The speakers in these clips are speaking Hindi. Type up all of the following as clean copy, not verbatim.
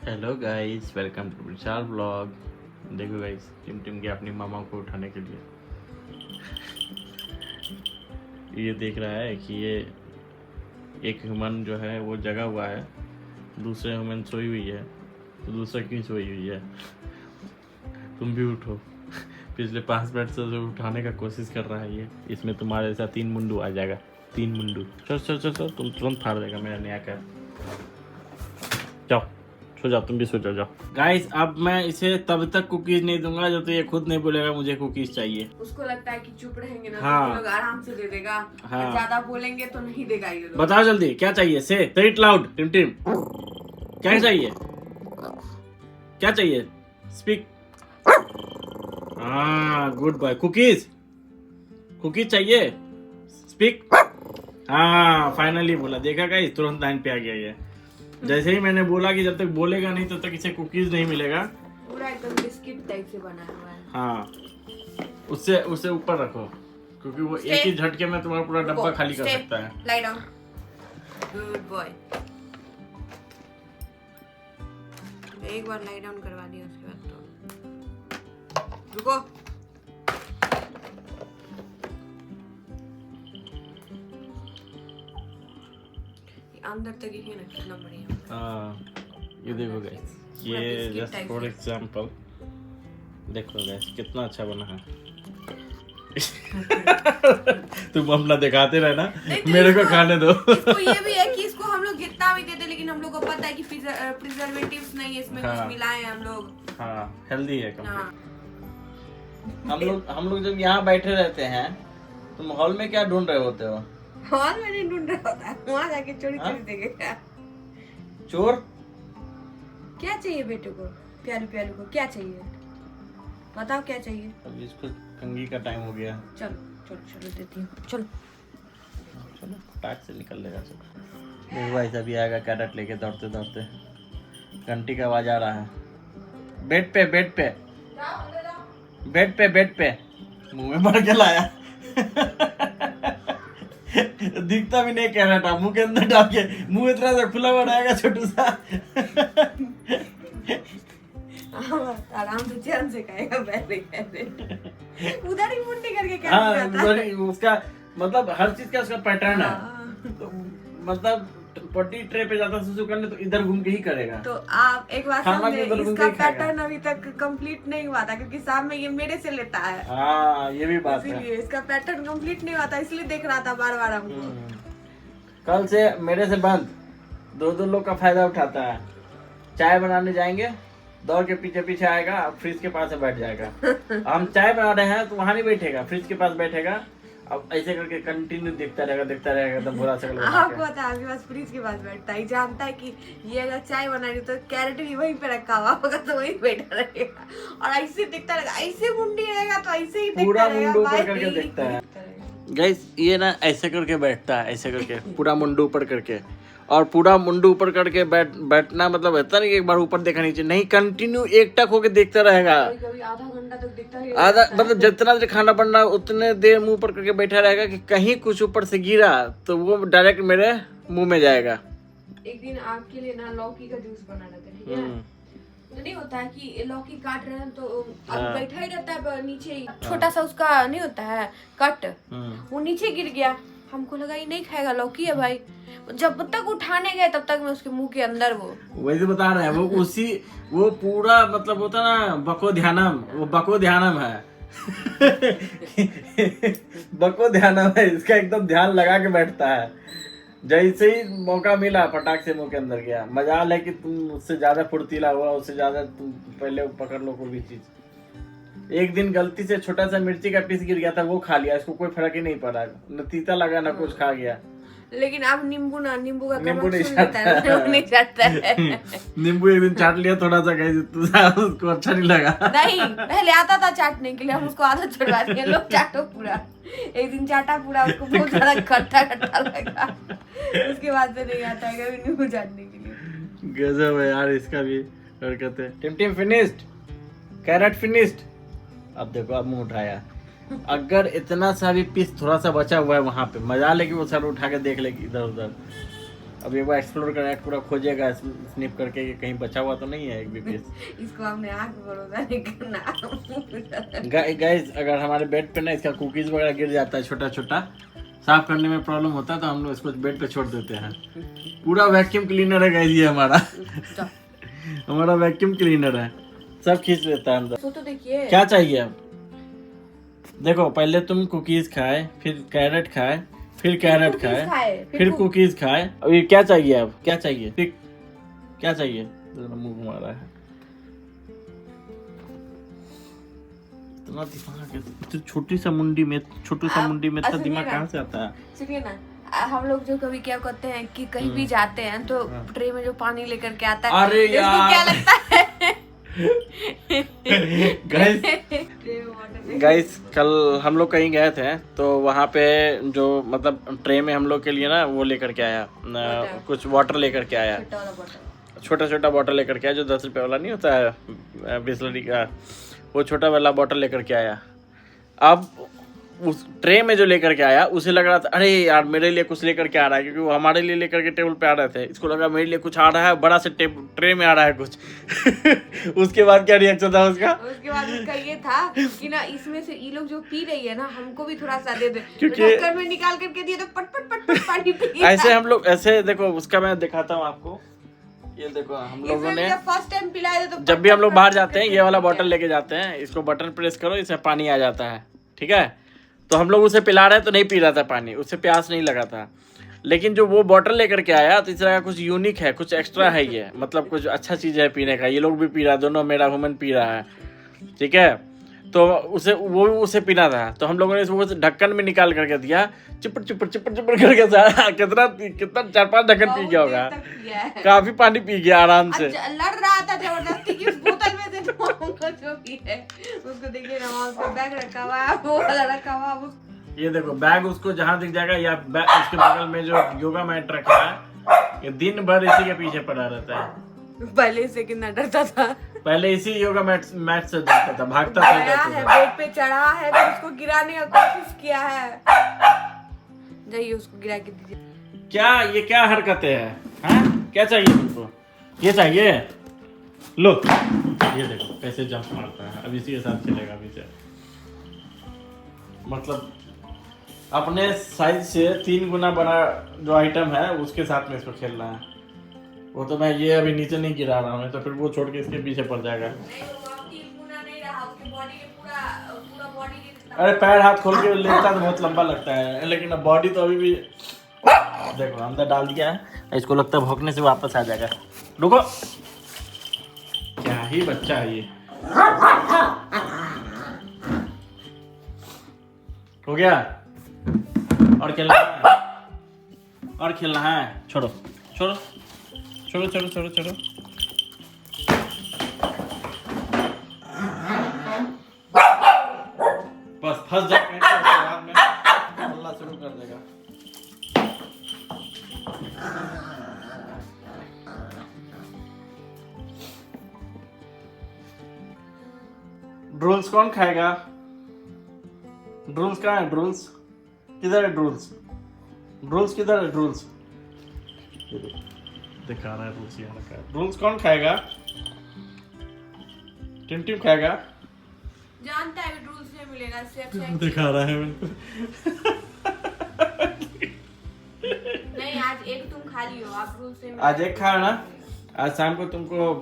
Hello guys, welcome to Vishal vlog. देखो गाइस, टिम गया अपनी मामा को उठाने के लिए। ये देख रहा है कि ये एक ह्यूमन जो है वो जगा हुआ है, दूसरे ह्यूमन सोई हुई है, तो दूसरा क्यों सोई हुई है? तुम भी उठो। पिछले 5 मिनट से जो उठाने का कोशिश कर रहा है ये, इसमें तुम्हारे जैसा 3 मुंडू आ जाएगा। 3 मुंडू। चल चल चल चल, तुम तुरंत फाड़ देगा मेरा नया कैप। जाओ सो जाओ, तुम भी सो जाओ। गाइस, अब मैं इसे तब तक कुकीज नहीं दूंगा जब तो ये खुद नहीं बोलेगा मुझे कुकीज चाहिए। उसको लगता है कि चुप रहेंगे ना हाँ। तो लोग आराम से दे देगा। हाँ। ज्यादा बोलेंगे तो नहीं देगा ये लोग। बताओ जल्दी क्या चाहिए, से इट लाउड। टिम क्या चाहिए, क्या चाहिए, स्पीक। हाँ, गुड बॉय। कुकीज चाहिए, स्पीक। हाँ, फाइनली बोला। देखा गाइस, तुरंत लाइन पे आ गया ये। जैसे ही मैंने बोला कि जब तक बोलेगा नहीं तब तक इसे कुकीज नहीं मिलेगा। पूरा एकदम बिस्किट टाइप से बना हुआ है। हाँ, उससे ऊपर रखो, क्योंकि वो एक ही झटके में तुम्हारा पूरा डब्बा खाली कर सकता है। Lie down. Good boy. एक बार लाई डाउन करवा दिया उसके बाद तो रुको। अंदर तक ही है ना, कितना बढ़िया। ये देखो गाइस, ये जस्ट फॉर एग्जांपल देखो गाइस कितना अच्छा बना है। तुम अपना दिखाते रहना, मेरे को खाने दो। इसको ये भी है कि इसको हम लोग जितना भी देते, लेकिन हम लोग को पता है कि प्रिजर्वेटिव्स नहीं है इसमें। हाँ। कुछ मिलाए हैं हम लोग। हाँ, हेल्दी है। हाँ। हम लोग जब यहाँ बैठे रहते हैं, तुम हॉल में क्या ढूंढ रहे होते हो? हॉल में नहीं ढूंढ रहा होता है, वहाँ जाके चोरी देखेगा। चोर क्या चाहिए बेटे को, प्यालू को क्या चाहिए, बताओ क्या चाहिए। अभी इसको कंघी का टाइम हो गया। चलो देती हूँ। चलो टाक से निकल लेगा सब। देखो भाई, अभी आएगा कैरेट लेके दौड़ते दौड़ते। घंटी का आवाज आ रहा है। बेड पे मुंह में भर के लाया। दिखता भी नहीं कैरेट, मुंह के अंदर डाल के। मुंह इतना सा खुला हुआ रहेगा छोटू सा। आराम से चैन से खाएगा। उधर ही मुंडी करके क्या। हाँ, उसका मतलब हर चीज का उसका पैटर्न है। तो मतलब पट्टी ट्रे पे जाता सुसु करने तो इधर घूम के ही करेगा। तो आप एक बात समझे, इसका पैटर्न अभी तक कंप्लीट नहीं हुआ था, क्योंकि शाम में ये मेरे से लेता है। हाँ, ये भी बात है। इसलिए इसका पैटर्न कंप्लीट नहीं हुआ था, इसलिए देख रहा था बार बार हमको। कल से मेरे से बंद। दो लोग का फायदा उठाता है। चाय बनाने जाएंगे, दौड़ के पीछे आएगा, फ्रिज के पास बैठ जाएगा। हम चाय बना रहे हैं तो वहां नहीं बैठेगा, फ्रिज के पास बैठेगा। अब ऐसे करके कंटिन्यू देखता रहेगा तो बुरा शक्ल बना के। आपको पता है, आपके पास फ्रिज के पास बैठता है, जानता है कि ये अगर चाय बना रही तो कैरेट भी वहीं पे रखा हुआ होगा, तो वहीं बैठा रहेगा और ऐसे देखता रहेगा। ऐसे मुंडी रहेगा तो ऐसे ही पूरा मुंडू ऊपर करके देखता है। गाइस, ये ना ऐसे करके बैठता है, ऐसे करके पूरा मुंडू ऊपर करके। और पूरा मुंडू ऊपर करके बैठना मतलब होता नहीं एक बार ऊपर देखा नीचे नहीं, कंटिन्यू एकटक होके देखता रहेगा। कभी आधा घंटा तक देखता है। आधा मतलब जितना देर खाना बनना उतने देर मुंह ऊपर करके बैठा रहेगा कि कहीं कुछ ऊपर से गिरा तो वो डायरेक्ट मेरे मुंह में जाएगा। एक दिन आपके लिए ना लौकी का जूस बना रहे थे, ठीक है? तो नहीं होता है कि लौकी काट रहे हैं तो अब बैठा ही रहता है नीचे ही। छोटा सा उसका नहीं होता है कट, वो नीचे गिर गया। हमको लगा ये नहीं खाएगा, लौकी है भाई। जब तक उठाने गए तब तक मैं उसके मुंह के अंदर वही बता रहे हैं वो पूरा मतलब होता ना बको ध्यानम है। बको ध्यानम है, इसका एकदम ध्यान लगा के बैठता है। जैसे ही मौका मिला फटाक से मुंह के अंदर गया। मजाल है कि तुम उससे ज्यादा फुर्तीला हुआ, उससे ज्यादा तुम पहले पकड़ लो कोई भी चीज। एक दिन गलती से छोटा सा मिर्ची का पीस गिर गया था, वो खा लिया, इसको कोई फर्क ही नहीं पड़ा, न तीता लगा न कुछ, खा गया। लेकिन अब नींबू का नींबू नहीं चाटता है। नींबू एक दिन चाट लिया थोड़ा सा, उसको अच्छा नहीं लगा। नहीं, पहले आता था चाटने के लिए, हम उसको आदत छुड़वा दिए। लोग चाटो पूरा। एक दिन चाटा पूरा, उसको बहुत ज्यादा खट्टा लगा। उसके बाद से नहीं आता है कभी नींबू चाटने के लिए। गजब है यार इसका भी हरकत है। टिम फिनिश्ड, कैरेट फिनिश्ड। अब देखो, अब मुंह उठाया। अगर इतना सा भी पीस थोड़ा सा बचा हुआ है वहां पे, मजा लेके वो सर उठा के देख लेगी इधर उधर। अब एक बार एक्सप्लोर करना, पूरा खोजेगा स्निप करके कि कहीं बचा हुआ तो नहीं है एक भी पीस। इसको हमने आँख भरोसा नहीं करना। गाइस अगर हमारे बेड पे ना इसका कुकीज वगैरह गिर जाता है छोटा छोटा, साफ करने में प्रॉब्लम होता है तो हम लोग इसको बेड पे छोड़ देते हैं। पूरा वैक्यूम क्लीनर है गाइस ये हमारा। हमारा वैक्यूम क्लीनर है, सब खींच लेता है अंदर। तो देखिए क्या चाहिए अब देखो, पहले तुम कुकीज खाए, फिर कैरेट खाए, फिर कैरेट खाए, फिर कुकीज खाए। अब ये क्या चाहिए, अब क्या चाहिए, फिर क्या चाहिए? मुंह घुमा रहा है, इतना दिमाग है, छोटी सा मुंडी में, छोटू सा मुंडी में इतना दिमाग कहाँ से आता है? सुनिए ना, हम लोग जो कभी क्या करते हैं कि कहीं भी जाते हैं तो ट्रे में जो पानी लेकर के आता है, अरे यार क्या लगता है? गाइस कल हम लोग कहीं गए थे तो वहाँ पे जो मतलब ट्रे में हम लोग के लिए ना वो लेकर के आया, कुछ वाटर लेकर के आया, छोटा छोटा बॉटल लेकर के आया, जो 10 रुपये वाला नहीं होता है बिस्लरी का, वो छोटा वाला बॉटल लेकर के आया। अब उस ट्रे में जो लेकर के आया उसे लग रहा था अरे यार मेरे लिए कुछ लेकर के आ रहा है, क्योंकि वो हमारे लिए लेकर के टेबल पे आ रहे थे, इसको लगा मेरे लिए कुछ आ रहा है, बड़ा से ट्रे में आ रहा है कुछ। उसके बाद क्या रिएक्शन था उसका? उसके बाद उसका ये था कि ना इसमें से ये लोग जो पी रही है ना, हमको भी थोड़ा सा दे दे, क्योंकि ढक्कन में निकाल करके दिए तो पट पट पट पट पानी पी। ऐसे हम लोग ऐसे देखो, उसका मैं दिखाता हूँ आपको, ये देखो हम लोगों ने फर्स्ट टाइम पिलाया तो जब भी हम लोग बाहर जाते हैं ये वाला बॉटल लेके जाते हैं, इसको बटन प्रेस करो, इसमें पानी आ जाता है, ठीक है? तो हम लोग उसे पिला रहे हैं तो नहीं पी रहा था पानी, उससे प्यास नहीं लगा था। लेकिन जो वो बॉटल लेकर के आया तो इस तरह का कुछ यूनिक है, कुछ एक्स्ट्रा है, ये मतलब कुछ अच्छा चीज़ है पीने का, ये लोग भी पी रहा है, दोनों मेरा ह्यूमन पी रहा है, ठीक है? तो उसे पीना था, तो हम लोगों ने वो ढक्कन में निकाल करके दिया, चिपड़ चिपड़ चिपड़ चिपड़ करके कितना 4-5 ढक्कन पी गया होगा, काफी पानी पी गया आराम से। लड़ रहा था जबरदस्ती की उस बोतल में से जो भी है उसको देखिए ना, उसका बैग रखा हुआ है, वो वाला रखा हुआ है, ये देखो बैग उसको जहाँ दिख जाएगा, या उसके बगल में जो योगा मैट रखा है, ये दिन भर इसी के पीछे पड़ा रहता है। पहले से कितना डरता था, पहले इसी योगा मैट से डरता था, भागता था, बेड पे चढ़ा है, फिर उसको गिराने का कोशिश किया है। जाइए उसको गिरा के दीजिए। क्या हरकतें हैं? क्या चाहिए तुमको? ये चाहिए, लो ये देखो कैसे जंप मारता है, अब इसी के साथ खेलेगा अभी से, मतलब अपने साइज से 3 गुना बड़ा जो आइटम है उसके साथ में इसको खेलना है। वो तो मैं ये अभी नीचे नहीं गिरा रहा हूँ, तो फिर वो छोड़ के इसके पीछे पड़ जाएगा। अरे पैर हाथ खोल के लेता तो बहुत लंबा लगता है, लेकिन अब बॉडी तो अभी भी देखो अंदर डाल दिया है, इसको लगता है भौंकने से वापस आ जाएगा। रुको, क्या ही बच्चा है ये। हो गया? और खेलना है? और खेलना है? छोड़ो छोड़ो छोड़ो छोड़ो छोड़ो छोड़ो। बस फंस जाएगा उसके बाद में हल्ला शुरू कर देगा। ड्रूल्स कौन खाएगा? ड्रूल्स कहाँ है? ड्रूल्स किधर है? ड्रूल्स किधर है? ड्रूल्स दिखा रहा है, ड्रूल्स यहाँ रखा है। ड्रूल्स कौन खाएगा? टिम खाएगा? जानता है ड्रूल्स नहीं मिलेगा, इससे अच्छा दिखा रहा है मेरे को। नहीं आज एक तुम खा लियो, आप ड्रूल्स नहीं आज एक खाओ ना, आज शाम को तुमको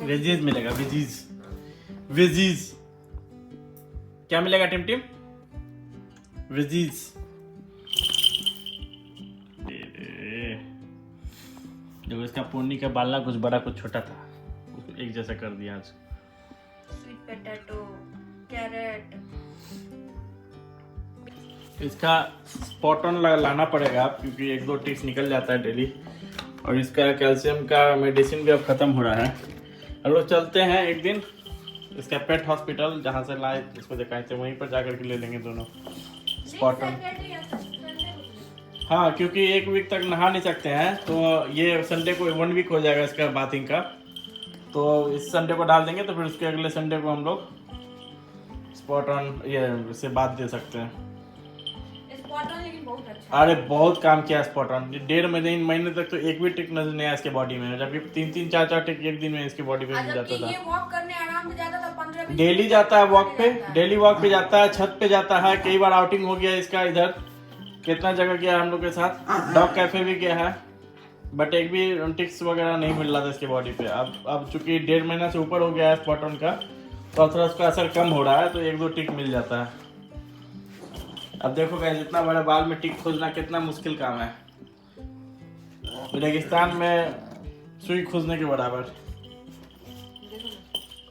वेजीज मिलेगा, वेजीज। क्या मिलेगा टिम? वेजीज। देखो इसका पोनी का बालना कुछ बड़ा कुछ छोटा था, उसको एक जैसा कर दिया आज। स्वीट पोटैटो, कैरेट, इसका स्पॉट ऑन लाना पड़ेगा क्योंकि 1-2 टिप्स निकल जाता है डेली, और इसका कैल्शियम का मेडिसिन भी अब खत्म हो रहा है। हम लोग चलते हैं एक दिन इसका पेट हॉस्पिटल, जहाँ से लाए इसको दिखाए थे, वहीं पर जाकर के ले लेंगे दोनों स्पॉट ऑन। हाँ, क्योंकि 1 वीक तक नहा नहीं सकते हैं, तो ये संडे को 1 वीक हो जाएगा इसका बाथिंग का, तो इस संडे को डाल देंगे, तो फिर उसके अगले संडे को हम लोग स्पॉट ऑन ये से बात दे सकते हैं। स्पॉट ऑन लेकिन बहुत अच्छा। अरे बहुत काम किया स्पॉट ऑन, 1.5 महीने तक तो एक भी टिक नजर नहीं आया इसके बॉडी में, जबकि 3-3, 4-4 टिक एक दिन में इसकी बॉडी पे मिल जाता था। ये वॉक करने आराम से जाता था, 15-20 डेली जाता है वॉक पे, डेली वॉक पे जाता है, छत पे जाता है, कई बार आउटिंग हो गया इसका, इधर कितना जगह गया हम लोग के साथ, डॉग कैफे भी गया है, बट एक भी टिक्स वगैरह नहीं मिल रहा था इसके बॉडी पे। अब चूंकि 1.5 महीना से ऊपर हो गया है स्पॉट ऑन का, तो थोड़ा उसका असर कम हो रहा है, तो 1-2 टिक मिल जाता है। अब देखो गाइस, इतना बड़े बाल में टिक खोजना कितना मुश्किल काम है, रेगिस्तान में सुई खोजने के बराबर।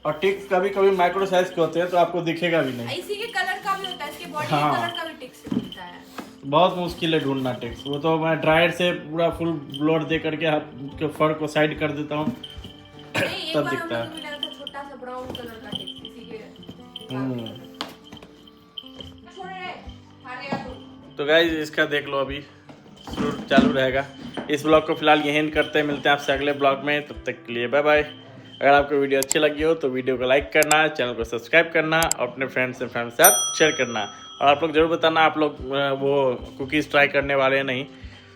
और टिक कभी कभी माइक्रो साइज के होते हैं तो आपको दिखेगा भी नहीं, इसी के कलर का भी होता है, इसके बॉडी हाँ। कलर का भी टिक से मिलता है। बहुत मुश्किल है ढूंढना टिक्स, वो तो मैं ड्रायर से पूरा फुल ब्लोड दे करके के फर को साइड कर देता हूँ तब दिखता है। छोटा सा ब्राउन कलर का टिक इसी के। तो गाइस इसका देख लो, अभी शुरू चालू रहेगा। इस ब्लॉग को फिलहाल यहीं करते हैं, मिलते हैं आपसे अगले ब्लॉग में, तब तक के लिए बाय बाय। अगर आपको वीडियो अच्छी लगी हो तो वीडियो को लाइक करना, चैनल को सब्सक्राइब करना और अपने फ्रेंड्स एंड फैमिली के साथ शेयर करना। और आप लोग जरूर बताना आप लोग वो कुकीज़ ट्राई करने वाले हैं नहीं,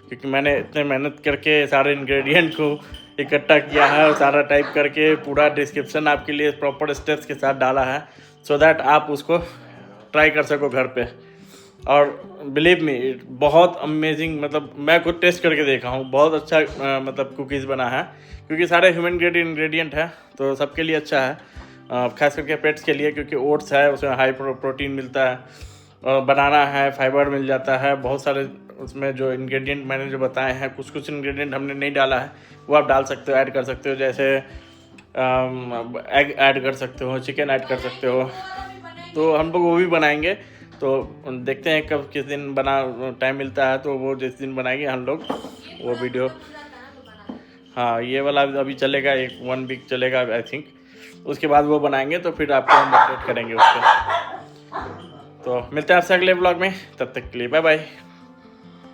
क्योंकि मैंने इतने मेहनत करके सारे इंग्रेडिएंट को इकट्ठा किया है और सारा टाइप करके पूरा डिस्क्रिप्शन आपके लिए प्रॉपर स्टेप्स के साथ डाला है, सो दैट आप उसको ट्राई कर सको घर पे। और बिलीव मी बहुत अमेजिंग, मतलब मैं खुद टेस्ट करके देखा हूँ, बहुत अच्छा मतलब कुकीज़ बना है, क्योंकि सारे ह्यूमन ग्रेड इंग्रेडिएंट है तो सबके लिए अच्छा है, खास करके पेट्स के लिए, क्योंकि ओट्स है उसमें हाई प्रोटीन मिलता है, और बनाना है फाइबर मिल जाता है, बहुत सारे उसमें जो इंग्रेडिएंट मैंने जो बताए हैं, कुछ कुछ इंग्रेडिएंट हमने नहीं डाला है वो आप डाल सकते हो, ऐड कर सकते हो, जैसे एग ऐड कर सकते हो, चिकन ऐड कर सकते हो, तो हम लोग वो भी बनाएंगे। तो देखते हैं कब किस दिन टाइम मिलता है, तो वो जिस दिन बनाएंगे हम लोग वो वीडियो। हाँ ये वाला अभी चलेगा, 1 वीक चलेगा आई थिंक, उसके बाद वो बनाएंगे तो फिर आपको हम अपडेट करेंगे उस पर। तो मिलते हैं आपसे अगले ब्लॉग में, तब तक के लिए बाय बाय।